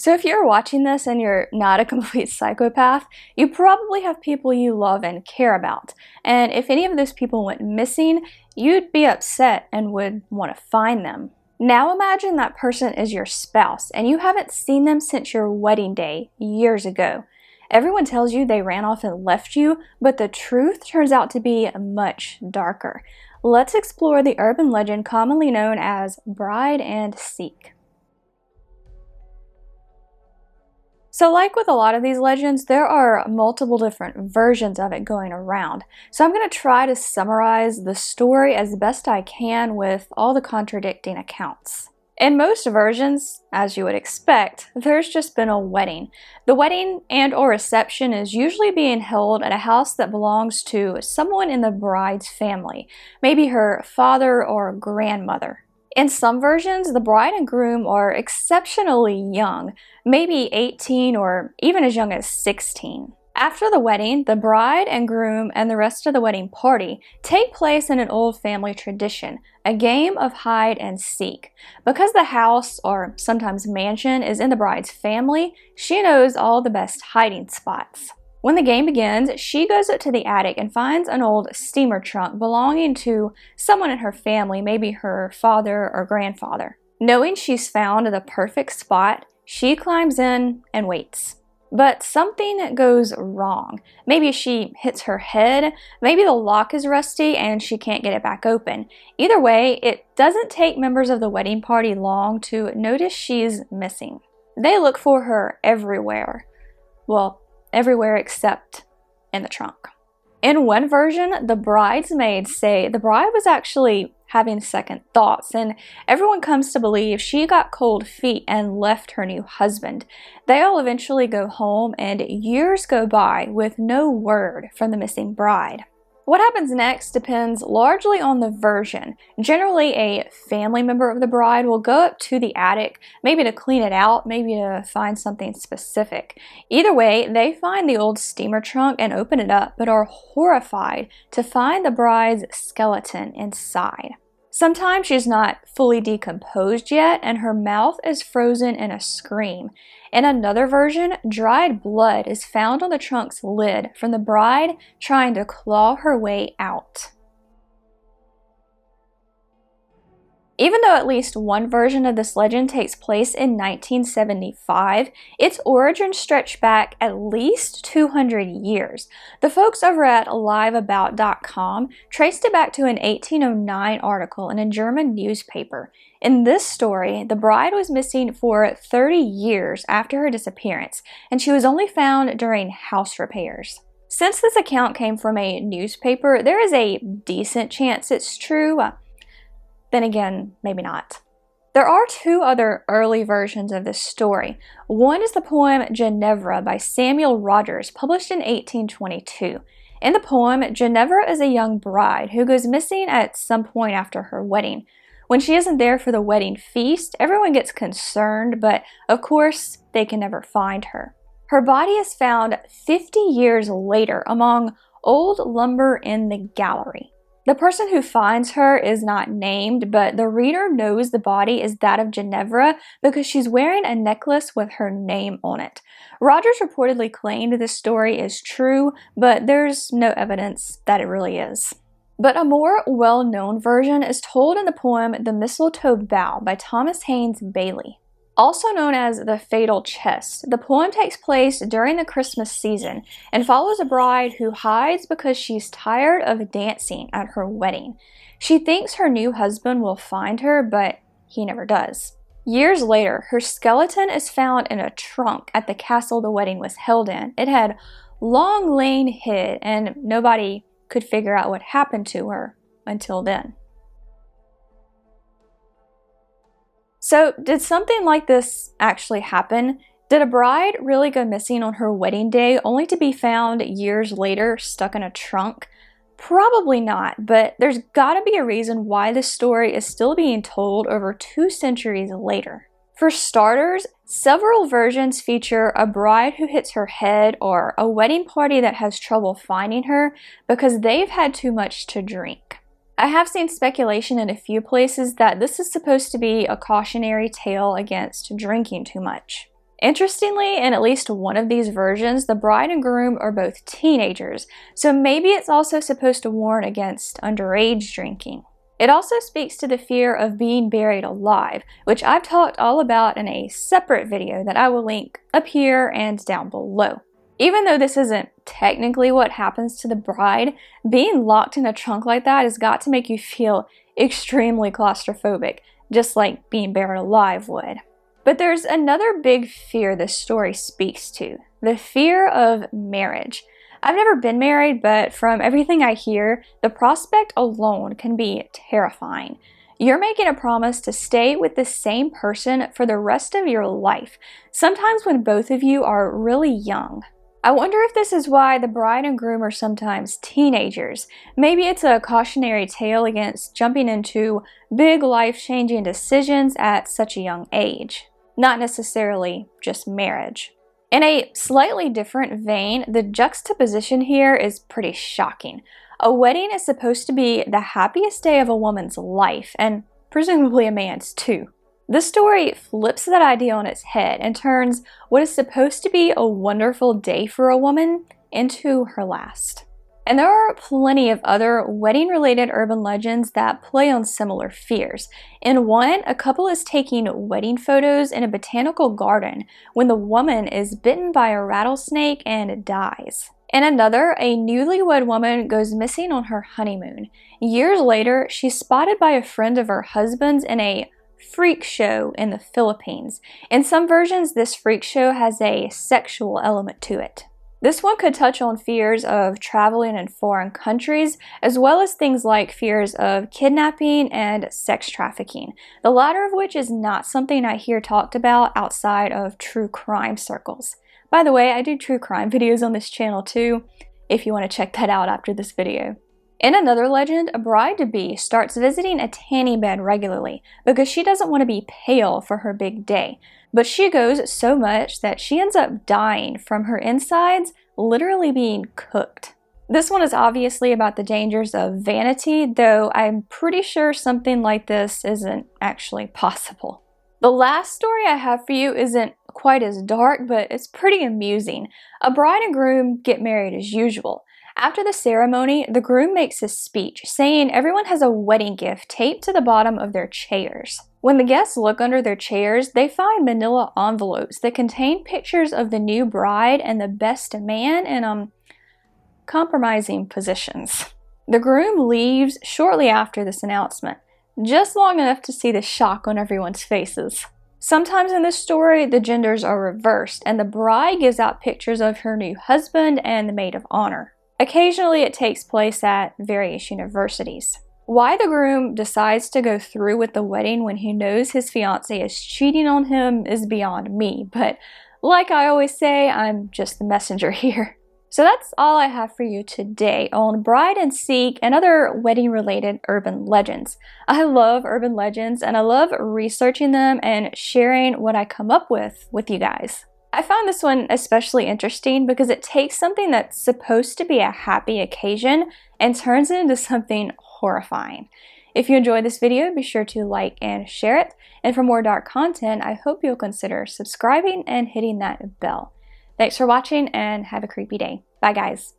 So if you're watching this and you're not a complete psychopath, you probably have people you love and care about. And if any of those people went missing, you'd be upset and would want to find them. Now imagine that person is your spouse and you haven't seen them since your wedding day years ago. Everyone tells you they ran off and left you, but the truth turns out to be much darker. Let's explore the urban legend commonly known as Bride and Seek. So like with a lot of these legends, there are multiple different versions of it going around. So I'm going to try to summarize the story as best I can with all the contradicting accounts. In most versions, as you would expect, there's just been a wedding. The wedding and/or reception is usually being held at a house that belongs to someone in the bride's family, maybe her father or grandmother. In some versions, the bride and groom are exceptionally young, maybe 18 or even as young as 16. After the wedding, the bride and groom and the rest of the wedding party take place in an old family tradition, a game of hide and seek. Because the house, or sometimes mansion, is in the bride's family, she knows all the best hiding spots. When the game begins, she goes up to the attic and finds an old steamer trunk belonging to someone in her family, maybe her father or grandfather. Knowing she's found the perfect spot, she climbs in and waits. But something goes wrong. Maybe she hits her head, maybe the lock is rusty and she can't get it back open. Either way, it doesn't take members of the wedding party long to notice she's missing. They look for her everywhere. Well, everywhere except in the trunk. In one version, the bridesmaids say the bride was actually having second thoughts, and everyone comes to believe she got cold feet and left her new husband. They all eventually go home, and years go by with no word from the missing bride. What happens next depends largely on the version. Generally, a family member of the bride will go up to the attic, maybe to clean it out, maybe to find something specific. Either way, they find the old steamer trunk and open it up, but are horrified to find the bride's skeleton inside. Sometimes she's not fully decomposed yet, and her mouth is frozen in a scream. In another version, dried blood is found on the trunk's lid from the bride trying to claw her way out. Even though at least one version of this legend takes place in 1975, its origins stretch back at least 200 years. The folks over at liveabout.com traced it back to an 1809 article in a German newspaper. In this story, the bride was missing for 30 years after her disappearance, and she was only found during house repairs. Since this account came from a newspaper, there is a decent chance it's true. Then again, maybe not. There are two other early versions of this story. One is the poem Ginevra by Samuel Rogers, published in 1822. In the poem, Ginevra is a young bride who goes missing at some point after her wedding. When she isn't there for the wedding feast, everyone gets concerned, but of course, they can never find her. Her body is found 50 years later among old lumber in the gallery. The person who finds her is not named, but the reader knows the body is that of Ginevra because she's wearing a necklace with her name on it. Rogers reportedly claimed this story is true, but there's no evidence that it really is. But a more well-known version is told in the poem The Mistletoe Bough by Thomas Haynes Bailey. Also known as The Fatal Chest, the poem takes place during the Christmas season and follows a bride who hides because she's tired of dancing at her wedding. She thinks her new husband will find her, but he never does. Years later, her skeleton is found in a trunk at the castle the wedding was held in. It had long lain hid, and nobody could figure out what happened to her until then. So, did something like this actually happen? Did a bride really go missing on her wedding day only to be found years later stuck in a trunk? Probably not, but there's gotta be a reason why this story is still being told over 2 centuries later. For starters, several versions feature a bride who hits her head or a wedding party that has trouble finding her because they've had too much to drink. I have seen speculation in a few places that this is supposed to be a cautionary tale against drinking too much. Interestingly, in at least one of these versions, the bride and groom are both teenagers, so maybe it's also supposed to warn against underage drinking. It also speaks to the fear of being buried alive, which I've talked all about in a separate video that I will link up here and down below. Even though this isn't technically what happens to the bride, being locked in a trunk like that has got to make you feel extremely claustrophobic, just like being buried alive would. But there's another big fear this story speaks to, the fear of marriage. I've never been married, but from everything I hear, the prospect alone can be terrifying. You're making a promise to stay with the same person for the rest of your life, sometimes when both of you are really young. I wonder if this is why the bride and groom are sometimes teenagers. Maybe it's a cautionary tale against jumping into big life-changing decisions at such a young age. Not necessarily just marriage. In a slightly different vein, the juxtaposition here is pretty shocking. A wedding is supposed to be the happiest day of a woman's life, and presumably a man's too. This story flips that idea on its head and turns what is supposed to be a wonderful day for a woman into her last. And there are plenty of other wedding-related urban legends that play on similar fears. In one, a couple is taking wedding photos in a botanical garden when the woman is bitten by a rattlesnake and dies. In another, a newlywed woman goes missing on her honeymoon. Years later, she's spotted by a friend of her husband's in a freak show in the Philippines. In some versions, this freak show has a sexual element to it. This one could touch on fears of traveling in foreign countries, as well as things like fears of kidnapping and sex trafficking, the latter of which is not something I hear talked about outside of true crime circles. By the way, I do true crime videos on this channel too, if you want to check that out after this video. In another legend, a bride-to-be starts visiting a tanning bed regularly because she doesn't want to be pale for her big day. But she goes so much that she ends up dying from her insides literally being cooked. This one is obviously about the dangers of vanity, though I'm pretty sure something like this isn't actually possible. The last story I have for you isn't quite as dark, but it's pretty amusing. A bride and groom get married as usual. After the ceremony, the groom makes his speech, saying everyone has a wedding gift taped to the bottom of their chairs. When the guests look under their chairs, they find manila envelopes that contain pictures of the new bride and the best man in compromising positions. The groom leaves shortly after this announcement, just long enough to see the shock on everyone's faces. Sometimes in this story, the genders are reversed, and the bride gives out pictures of her new husband and the maid of honor. Occasionally, it takes place at various universities. Why the groom decides to go through with the wedding when he knows his fiancée is cheating on him is beyond me, but like I always say, I'm just the messenger here. So that's all I have for you today on bride and seek and other wedding-related urban legends. I love urban legends and I love researching them and sharing what I come up with you guys. I found this one especially interesting because it takes something that's supposed to be a happy occasion and turns it into something horrifying. If you enjoyed this video, be sure to like and share it. And for more dark content, I hope you'll consider subscribing and hitting that bell. Thanks for watching and have a creepy day. Bye guys.